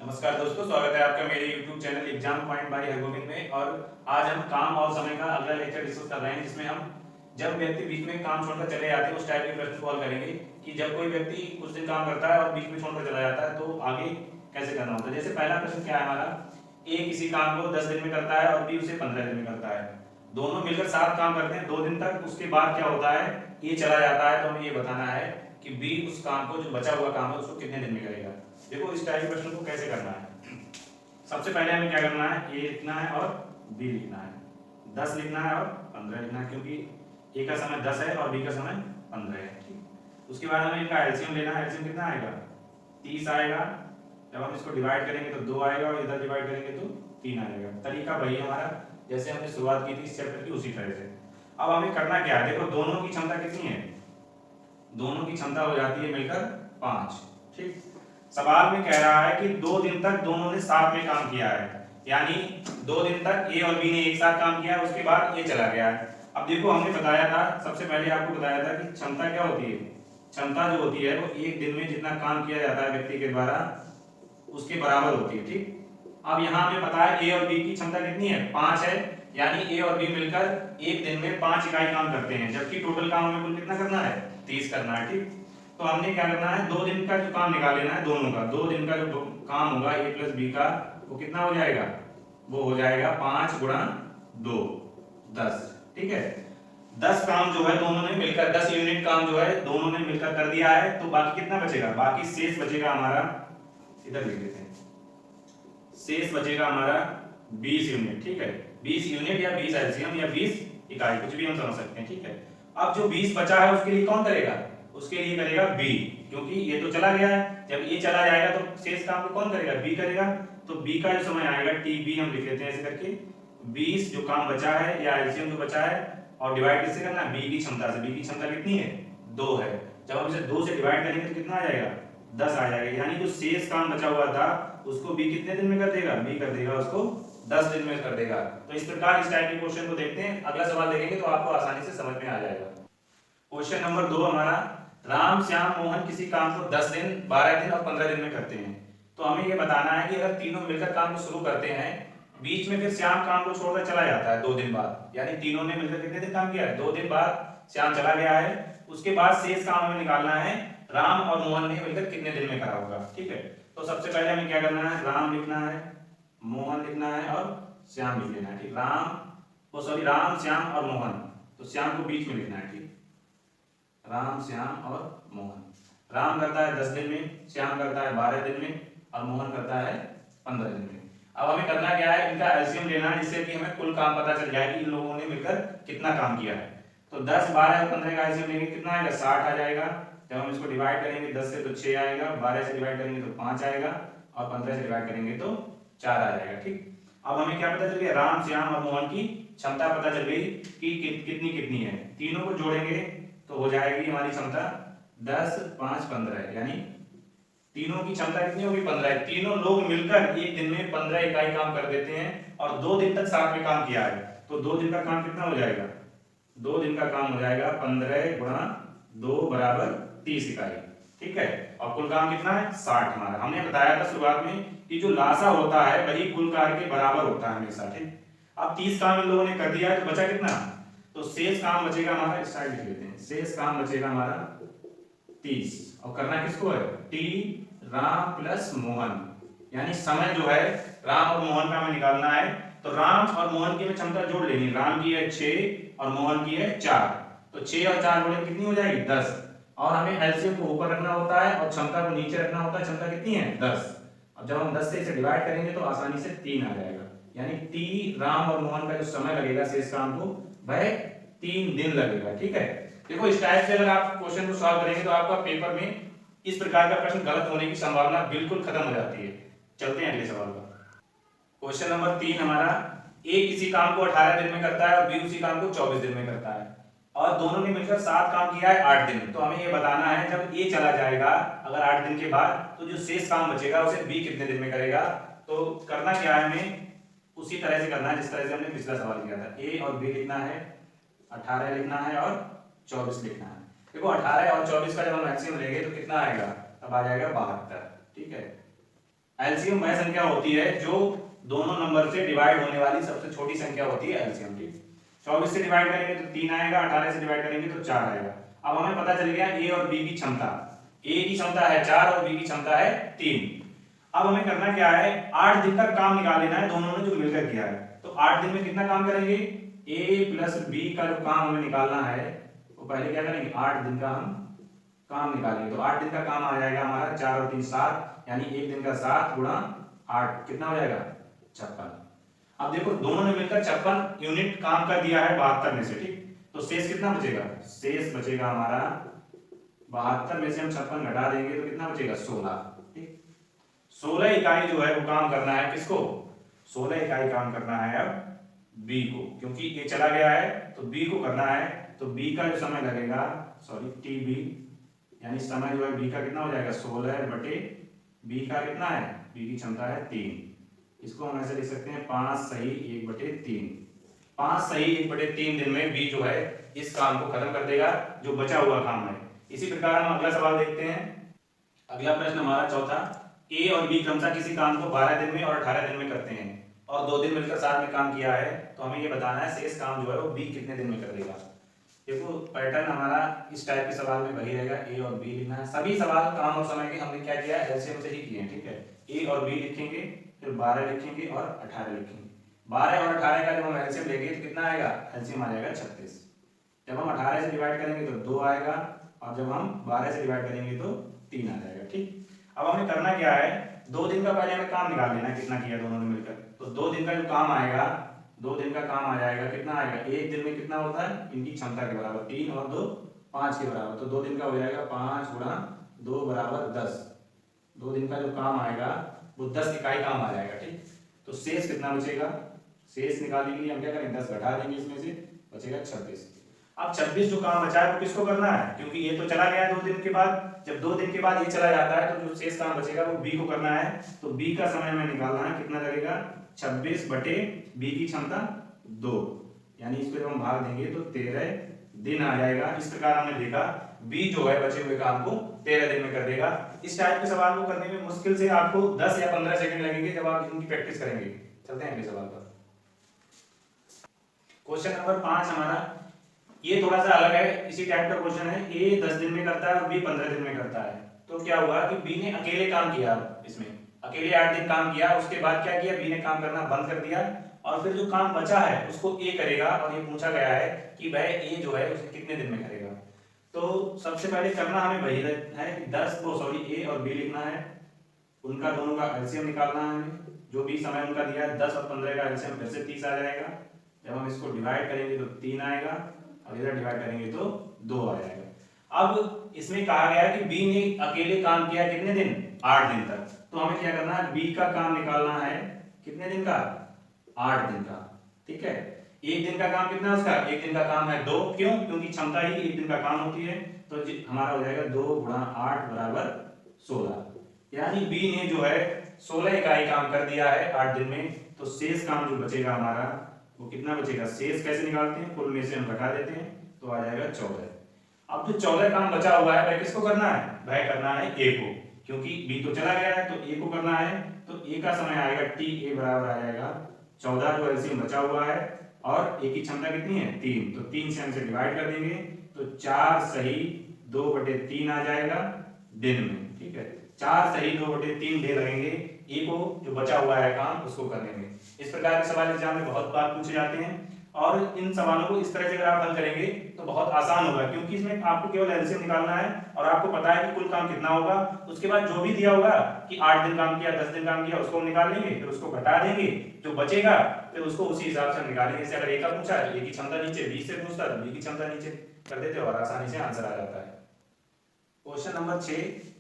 नमस्कार दोस्तों, स्वागत है आपका मेरे YouTube channel exam point by Hargovind में। और आज हम काम और समय का अगला लेक्चर डिस्कस कर रहे हैं, जिसमें हम जब व्यक्ति बीच में काम छोड़कर चले जाते हैं उस टाइप के प्रश्न सॉल्व करेंगे कि जब कोई व्यक्ति कुछ दिन काम करता है और बीच में छोड़कर चला जाता है तो आगे कैसे करना होता है। जैसे पहला प्रश्न क्या है हमारा, ए किसी काम को 10 दिन में करता है और बी उसे 15 दिन में करता है। दोनों मिलकर 7 काम करते हैं 2 दिन तक। उसके बाद क्या होता है, ए चला जाता है, तो हमें ये बताना है कि बी उस काम को, जो बचा हुआ काम है, उसको कितने दिन में करेगा। देखो इस टाइप के प्रश्न को कैसे करना है। सबसे पहले हमें क्या करना है, ए लिखना है और बी लिखना है। 10 लिखना है और 15 लिखना है, क्योंकि ए का समय 10 है और बी का समय 15 है। ठीक, उसके बाद हमें इनका एलसीएम लेना है। एलसीएम कितना आएगा, 30 आएगा। जब हम इसको डिवाइड करेंगे तो 2 आएगा और इधर डिवाइड करेंगे तो 3 आएगा। तरीका वही हमारा जैसे हमने शुरुआत की थी इस चैप्टर की, उसी तरह से। अब हमें करना क्या है, देखो दोनों की क्षमता कितनी है, दोनों की क्षमता हो जाती है मिलकर 5। ठीक, सवाल में कह रहा है कि 2 दिन तक दोनों ने साथ में काम किया है, यानी 2 दिन तक ए और बी ने एक साथ काम किया है, उसके बाद ए चला गया है। अब देखो हमने बताया था, सबसे पहले आपको बताया था कि क्षमता क्या होती है। क्षमता जो होती है वो एक दिन में जितना काम किया जाता है व्यक्ति के द्वारा उसके बराबर होती है। ठीक, अब यहाँ हमें पता है ए और बी की क्षमता कितनी है, 5 है, यानी ए और बी मिलकर एक दिन में 5 इकाई काम करते हैं, जबकि टोटल काम हमें कुल कितना करना है, 30 करना है। ठीक, तो हमने क्या करना है, 2 दिन का जो काम निकाल लेना है दोनों का। 2 दिन का जो काम होगा ए प्लस बी का, वो कितना हो जाएगा, वो हो जाएगा 5 गुणा 2, 10। ठीक है, 10 काम जो है दोनों ने मिलकर, 10 यूनिट काम जो है दोनों ने मिलकर कर दिया है, तो बाकी कितना बचेगा, बाकी शेष बचेगा हमारा, इधर लिख देते हैं, शेष बचेगा हमारा 20 यूनिट। ठीक है, 20 यूनिट या 20 एलसीएम या 20 इकाई, कुछ भी हम समझ सकते हैं। ठीक है, अब जो 20 बचा है उसके लिए कौन करेगा, उसके लिए करेगा बी, क्योंकि ये तो चला गया है। जब ये चला जाएगा तो शेष काम को कौन करेगा, बी करेगा। तो बी का जो समय आएगा टी बी हम लिख लेते हैं ऐसे करके, 20 जो काम बचा है या एलसीएम जो बचा है, और डिवाइड किससे करना है, बी की क्षमता से। बी की क्षमता कितनी है, 2 है। जब हम इसे 2 से डिवाइड करेंगे तो कितना आ जाएगा, 10 आ जाएगा। यानी जो शेष काम बचा हुआ था उसको बी कितने दिन में कर देगा, बी कर देगा उसको 10 दिन में कर देगा। तो इस प्रकार इस टाइप के क्वेश्चन को देखते हैं। अगला सवाल देखेंगे तो आपको आसानी से समझ में आ जाएगा। क्वेश्चन नंबर 2 हमारा, राम श्याम मोहन किसी काम को 10 दिन 12 दिन और 15 दिन में करते हैं। तो हमें यह बताना है कि अगर तीनों मिलकर काम को शुरू करते हैं, बीच में फिर श्याम काम को छोड़कर चला जाता है 2 दिन बाद, यानी तीनों ने मिलकर कितने दिन काम किया है, 2 दिन बाद श्याम चला गया है। उसके बाद शेष काम हमें निकालना है, राम और मोहन ने मिलकर कितने दिन में करा होगा। ठीक है, तो सबसे पहले हमें क्या करना है, राम लिखना है, मोहन लिखना है और श्याम लिख लेना है। ठीक, राम श्याम और मोहन, तो श्याम को बीच में लिखना है। ठीक, राम श्याम और मोहन। राम करता है 10 दिन में, श्याम करता है 12 दिन में और मोहन करता है 15 दिन में। अब हमें करना क्या है, इनका एलसीएम लेना है, जिससे कि हमें कुल काम पता चल जाए कि इन लोगों ने मिलकर कितना काम किया है। तो 10, 12 और 15 का एलसीएम लेंगे कितना आएगा, 60 आ जाएगा। जब हम इसको डिवाइड करेंगे 10 से तो 6 आएगा, 12 से डिवाइड करेंगे तो 5 आएगा और 15 से डिवाइड करेंगे तो 4 आ जाएगा। ठीक, अब हमें क्या पता चल गया, राम श्याम और मोहन की क्षमता पता चल गई कि कितनी कितनी है। तीनों को जोड़ेंगे तो हो जाएगी हमारी क्षमता 10, 5, 15, यानी तीनों की क्षमता कितनी होगी, 15। तीनों लोग मिलकर एक दिन में 15 इकाई काम कर देते हैं और 2 दिन तक साथ में काम किया है। तो 2 दिन का काम कितना हो जाएगा, 2 दिन का काम हो जाएगा 15 गुणा 2 बराबर 30 इकाई। ठीक है, और कुल काम कितना है, 60 हमारा। हमने बताया था शुरुआत में कि जो लासा होता है वही कुल कार्य के बराबर होता है हमेशा। ठीक, अब 30 काम इन लोगों ने कर दिया है, तो बचा कितना, तो शेष काम बचेगा हमारा, इस साइड लिख लेते हैं, शेष काम बचेगा हमारा 30। और करना किसको है, टी राम प्लस मोहन, यानी समय जो है राम और मोहन का हमें निकालना है। तो राम और मोहन की हमें क्षमता जोड़ लेनी, राम की है 6 और मोहन की है 4, तो 6 और 4 जोड़े कितनी हो जाएगी, 10। और हमें एलसीएम को ऊपर रखना होता है और क्षमता को नीचे रखना होता है। क्षमता कितनी है, 10। अब जब हम 10 से इसे डिवाइड करेंगे तो आसानी से 3 आ जाएगा, यानी टी राम और मोहन का जो समय लगेगा शेष काम को, वह 3 दिन लगेगा। ठीक है, देखो इस टाइप से अगर आप क्वेश्चन को सॉल्व करेंगे तो आपका पेपर में इस प्रकार का प्रश्न गलत होने की संभावना बिल्कुल खत्म हो जाती है। चलते हैं अगले सवाल पर। क्वेश्चन नंबर 3 हमारा, ए किसी काम को 18 दिन में करता है और बी उसी काम को 24 दिन में करता है, और दोनों ने मिलकर 7 काम किया है 8 दिन में। तो हमें ये बताना है जब ए चला जाएगा अगर 8 दिन के बाद, तो जो शेष काम बचेगा उसे बी कितने दिन में करेगा। तो करना क्या है, हमें उसी तरह से करना है जिस तरह से हमने पिछला सवाल किया था। ए और बी लिखना है, 18 लिखना है और 24 लिखना है। देखो 18 और 24 का जब हम एलसीएम लेंगे तो कितना आएगा, तब आ जाएगा 72। ठीक है, एलसीएम वह संख्या होती है जो दोनों नंबर से डिवाइड होने वाली सबसे छोटी संख्या होती है एलसीएम की। 24 से डिवाइड करेंगे तो 3 आएगा, 18 से डिवाइड करेंगे तो 4 आएगा। अब हमें पता चल गया ए और बी की क्षमता। ए की क्षमता है 4 और बी की क्षमता है 3। अब हमें करना क्या है, 8 दिन का काम निकाल लेना है दोनों ने जो मिलकर किया है। तो 8 दिन में कितना काम करेंगे, ए प्लस बी का जो काम हमें निकालना है वो पहले क्या करेंगे, 8 दिन का हम काम निकालेंगे। तो 8 दिन का काम आ जाएगा हमारा 4 और 3 7, यानी एक दिन का 7 गुणा 8 कितना हो जाएगा 56। अब देखो दोनों ने मिलकर 56 यूनिट काम कर दिया है 72 में से, ठीक। तो शेष कितना बचेगा, शेष बचेगा हमारा 72 में से हम 56 घटा देंगे तो कितना बचेगा 16, ठीक। 16 इकाई जो है वो काम करना है किसको, 16 इकाई काम करना है अब बी को, क्योंकि ये चला गया है तो बी को करना है। तो बी का जो समय लगेगा, सॉरी टी बी, यानी समय जो है बी का कितना हो जाएगा 16 बटे बी का कितना है, बी की क्षमता है 3। इसको हम ऐसे लिख सकते हैं 5 सही 1 बटे 3। 5 सही 1 बटे 3 दिन में बी जो है इस काम को खत्म कर देगा जो बचा हुआ काम है। इसी प्रकार हम अगला सवाल देखते हैं। अगला प्रश्न हमारा चौथा, ए और बी क्रमशः किसी काम को 12 दिन में और 18 दिन में करते हैं और 2 दिन मिलकर साथ में काम किया है, तो हमें ये बताना है शेष काम जो है वो बी कितने दिन में कर देगा। देखो पैटर्न हमारा इस टाइप के सवाल में वही रहेगा, ए और बी लिखना है। सभी सवाल काम और समय के हमने क्या किया है, एलसीएम से ही किए हैं, ठीक है। ए और बी लिखेंगे, फिर 12 लिखेंगे और 18 लिखेंगे। 12 और 18 का जब हम एलसीएम लेंगे तो कितना आएगा, एलसीएम आ जाएगा 36। जब हम 18 से डिवाइड करेंगे तो 2 आएगा और जब हम 12 से डिवाइड करेंगे तो 3 आ जाएगा, ठीक। अब हमें करना क्या है, 2 दिन का पहले हमें काम निकाल लेना है कितना किया दोनों ने मिलकर। तो 2 दिन का जो काम आएगा, 2 दिन का काम आ जाएगा, कितना आएगा, एक दिन में कितना होता है इनकी क्षमता के बराबर, 3 और 2 5 के बराबर। तो 2 दिन का हो जाएगा 5 गुणा 2 बराबर 10। 2 दिन का जो काम आएगा वो 10 इकाई काम आ जाएगा, ठीक। तो शेष कितना बचेगा, शेष निकालने के लिए हम क्या करेंगे 10 घटा देंगे, इसमें से बचेगा 26। अब 26 जो काम बचा है वो किसको करना है, क्योंकि ये तो चला गया 2 दिन के बाद। जब 2 दिन के बाद ये चला जाता है तो जो शेष काम बचेगा वो बी को करना है। तो बी का समय हमें निकालना है, कितना लगेगा 26 बटे बी की क्षमता 2, यानी इसको जब हम भाग देंगे तो 13 दिन आ जाएगा। इस प्रकार हमने देखा बी जो है बचे हुए काम को 13 दिन में कर देगा। इस टाइप के सवाल को करने में मुश्किल से आपको 10 या 15 सेकंड लगेंगे जब आप इनकी प्रैक्टिस करेंगे। चलते हैं अगले सवाल पर। क्वेश्चन नंबर 5 हमारा ये थोड़ा सा अलग है, इसी टाइप का क्वेश्चन है। ए 10 दिन में करता है और बी 15 दिन में करता है। तो क्या हुआ कि बी ने अकेले काम किया, इसमें अकेले 8 दिन काम किया, उसके बाद क्या किया बी ने काम करना बंद कर दिया और फिर जो काम बचा है उसको ए करेगा। और ये पूछा गया है कि वह ए जो है उसे कितने दिन में करेगा। तो सबसे पहले करना हमें वही है कि 10 को सॉरी ए और बी लिखना है, उनका दोनों का एलसीएम निकालना है हमें। जो भी समय उनका दिया है 10 और 15 का एलसीएम फिर से 30 आ जाएगा। जब हम इसको डिवाइड करेंगे तो 3 आएगा और इधर डिवाइड करेंगे तो 2 आ जाएगा। अब इसमें कहा गया है कि बी ने अकेले काम किया कितने दिन, 8 दिन तक। तो हमें क्या करना है, बी का काम निकालना है कितने दिन का, 8 दिन का, ठीक है। एक दिन का काम कितना है उसका, एक दिन का काम है 2, क्यों, क्योंकि क्षमता ही एक दिन का काम होती है। तो हमारा हो जाएगा 2 गुणा 8 बराबर 16, यानी बी ने जो है 16 इकाई काम कर दिया है 8 दिन में। तो शेष काम जो बचेगा हमारा वो कितना बचेगा, शेष कैसे निकालते हैं, कुल में से हम घटा देते हैं तो आ जाएगा 14। अब जो 14 काम बचा हुआ है वह किसको करना है, वह करना है ए को, क्योंकि बी तो चला गया है तो ए को करना है। तो ए का समय आएगा टी, ए बराबर आ जाएगा 14 जो एलसीएम बचा हुआ है और ए की क्षमता कितनी है 3, तो 3 से हम इसे डिवाइड कर देंगे तो 4 सही 2/3 आ जाएगा दिन में, ठीक है। 4 सही 2/3 डे लगेंगे ए को जो बचा हुआ है काम उसको करने में। इस प्रकार के सवाल एग्जाम में बहुत बार पूछे जाते हैं और इन सवालों को इस तरह से अगर आप हल करेंगे तो बहुत आसान होगा, क्योंकि इसमें आपको केवल एलसीएम निकालना है और आपको पता है कि कुल काम कितना होगा। उसके बाद जो भी दिया होगा कि 8 दिन काम किया 10 दिन काम किया उसको हम निकाल लेंगे, फिर उसको घटा देंगे, जो बचेगा फिर उसको उसी हिसाब से हम निकालेंगे। जैसे अगर ए का पूछा है, ए की क्षमता नीचे, बी से पूछता है बी की क्षमता नीचे कर देते और आसानी से आंसर आ जाता है। क्वेश्चन नंबर 6,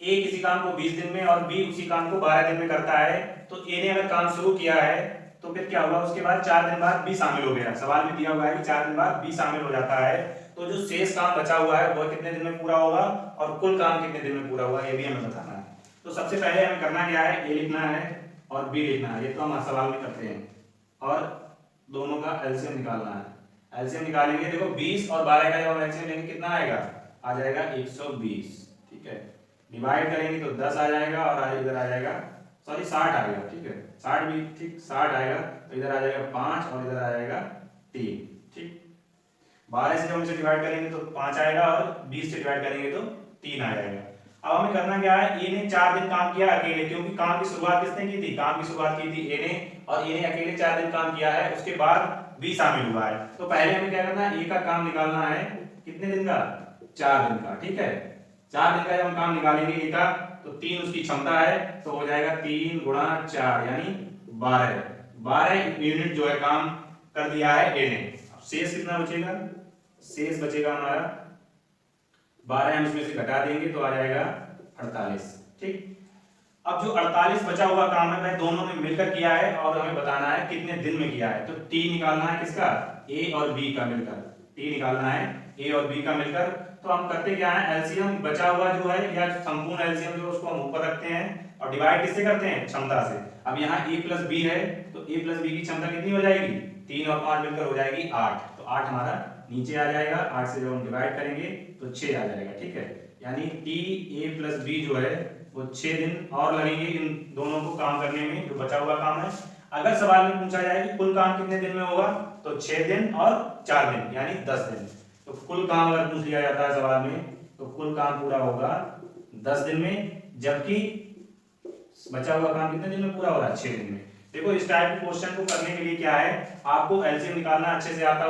ए किसी काम को 20 दिन में और बी उसी काम को 12 दिन में करता है। तो ए ने अगर काम शुरू किया है तो फिर क्या होगा, उसके बाद 4 दिन बाद बी शामिल हो गया। सवाल में दिया हुआ है कि 4 दिन बाद बी शामिल हो जाता है। तो जो शेष काम बचा हुआ है वह कितने दिन में पूरा होगा और कुल काम कितने दिन में पूरा होगा ये भी हमें बताना है। तो सबसे पहले हमें करना क्या है, ए लिखना है और बी लिखना है, ये तो हम सवाल में करते हैं, और दोनों का एलसीएम निकालना है। एलसीएम निकालेंगे, देखो 20 और 12 का जब हम एलसीएम लेंगे कितना आएगा, आ जाएगा 120, ठीक है। डिवाइड करेंगे तो 10 आ जाएगा और इधर आ जाएगा सॉरी 60 आएगा, ठीक है 60 भी ठीक 60 आएगा, तो इधर आ जाएगा 5 और इधर आ जाएगा 3, ठीक। 12 से जब हम इसे डिवाइड करेंगे तो 5 आएगा और 20 से डिवाइड करेंगे तो 3 आ जाएगा। अब हमें करना क्या है, ए ने 4 दिन काम किया अकेले, क्योंकि काम की शुरुआत किसने की थी, काम की शुरुआत की थी ए ने, और ए ने अकेले 4 दिन काम किया है, उसके बाद बी शामिल हुआ है। तो पहले हमें क्या करना है, ए का काम निकालना है कितने दिन का, 4 दिन का, ठीक है। 4 दिन का जब हम काम निकालेंगे ए का, तो 3 उसकी क्षमता है, तो हो जाएगा 3 गुणा 4 यानी 12 यूनिट जो है काम कर दिया है ए ने। शेष कितना बचेगा, शेष बचेगा हमारा 12, हम इसमें से घटा देंगे तो आ जाएगा 48, ठीक। अब जो 48 बचा हुआ काम है वह दोनों ने मिलकर किया है और हमें बताना है कितने दिन में किया है। तो टी निकालना है किसका, ए और बी का मिलकर, टी निकालना है ए और बी का मिलकर। तो हम करते क्या है, एलसीएम बचा हुआ जो है या संपूर्ण एलसीएम जो उसको हम ऊपर रखते हैं और डिवाइड किससे करते हैं, क्षमता से। अब यहाँ ए प्लस बी है, तो ए प्लस बी की क्षमता कितनी हो जाएगी, 3 और 5 मिलकर हो जाएगी 8, तो 8 हमारा नीचे आ जाएगा। 8 से जब हम डिवाइड करेंगे तो 6 आ जाएगा, ठीक है। यानी टी ए प्लस बी जो है वो 6 दिन और लगेंगे इन दोनों को काम करने में, जो बचा हुआ काम है। अगर सवाल में पूछा जाए कि कुल काम कितने दिन में होगा, तो 6 दिन और 4 दिन यानी 10 दिन। तो कुल काम अगर पूछ लिया जाता है सवाल में, तो कुल काम पूरा होगा 10 दिन में, जबकि बचा हुआ काम कितने दिन में पूरा हो रहा है, 6 दिन में। देखो इस टाइप के क्वेश्चन को करने के लिए क्या है, आपको एलसीएम निकालना अच्छे से आता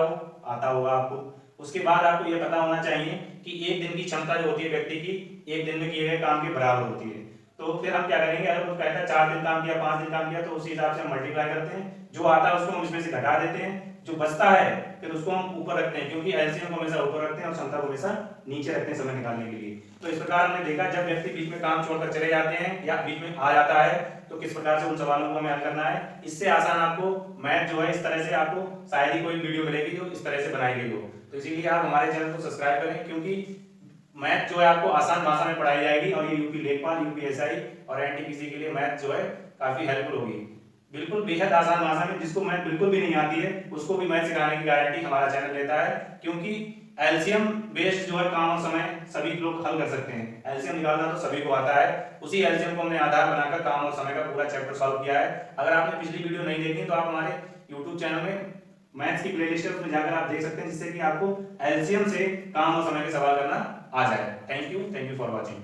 होगा आपको। उसके बाद आपको यह पता होना चाहिए कि एक दिन की क्षमता जो होती है व्यक्ति की, एक दिन में किए गए काम के बराबर होती है। तो फिर हम क्या करेंगे, अगर वो कहता है 4 दिन काम किया, 5 दिन काम किया, तो उसी हिसाब से हम मल्टीप्लाई करते हैं, जो आता है उसको हम इसमें से घटा देते हैं, जो बचता है फिर उसको हम ऊपर रखते हैं, क्योंकि एलसीएम को हमेशा ऊपर रखते हैं और क्षमता को हमेशा नीचे रखते हैं समय निकालने के लिए। तो इस प्रकार हमने देखा, जब व्यक्ति बीच में काम छोड़कर चले जाते हैं या बीच में आ जाता है, तो किस प्रकार से उन सवालों को हमें हल करना है। इससे आसान आपको मैथ जो है इस तरह से आपको शायद ही कोई वीडियो मिलेगी जो इस तरह से बनाई गई हो। तो इसीलिए आप हमारे चैनल को सब्सक्राइब करें, क्योंकि मैथ जो है आपको आसान भाषा में पढ़ाई जाएगी, और ये यूपी लेखपाल, यूपीएसआई और एनटीपीसी के लिए मैथ जो है काफी हेल्पफुल होगी, बिल्कुल बेहद आसान भाषा में। जिसको मैथ बिल्कुल भी नहीं आती है उसको भी मैथ सिखाने की गारंटी हमारा चैनल लेता है, क्योंकि एलसीएम बेस्ड जो है काम और समय सभी लोग हल कर सकते हैं। एलसीएम निकालना तो सभी को आता है, उसी एलसीएम को हमने आधार बनाकर काम और समय का पूरा चैप्टर सॉल्व किया है। अगर आपने पिछली वीडियो नहीं देखी तो आप हमारे यूट्यूब चैनल में मैथ्स की प्लेलिस्ट है, उसमें जाकर आप देख सकते हैं, जिससे कि आपको एलसीएम से काम और समय के सवाल करना आ जाए। Thank you for watching.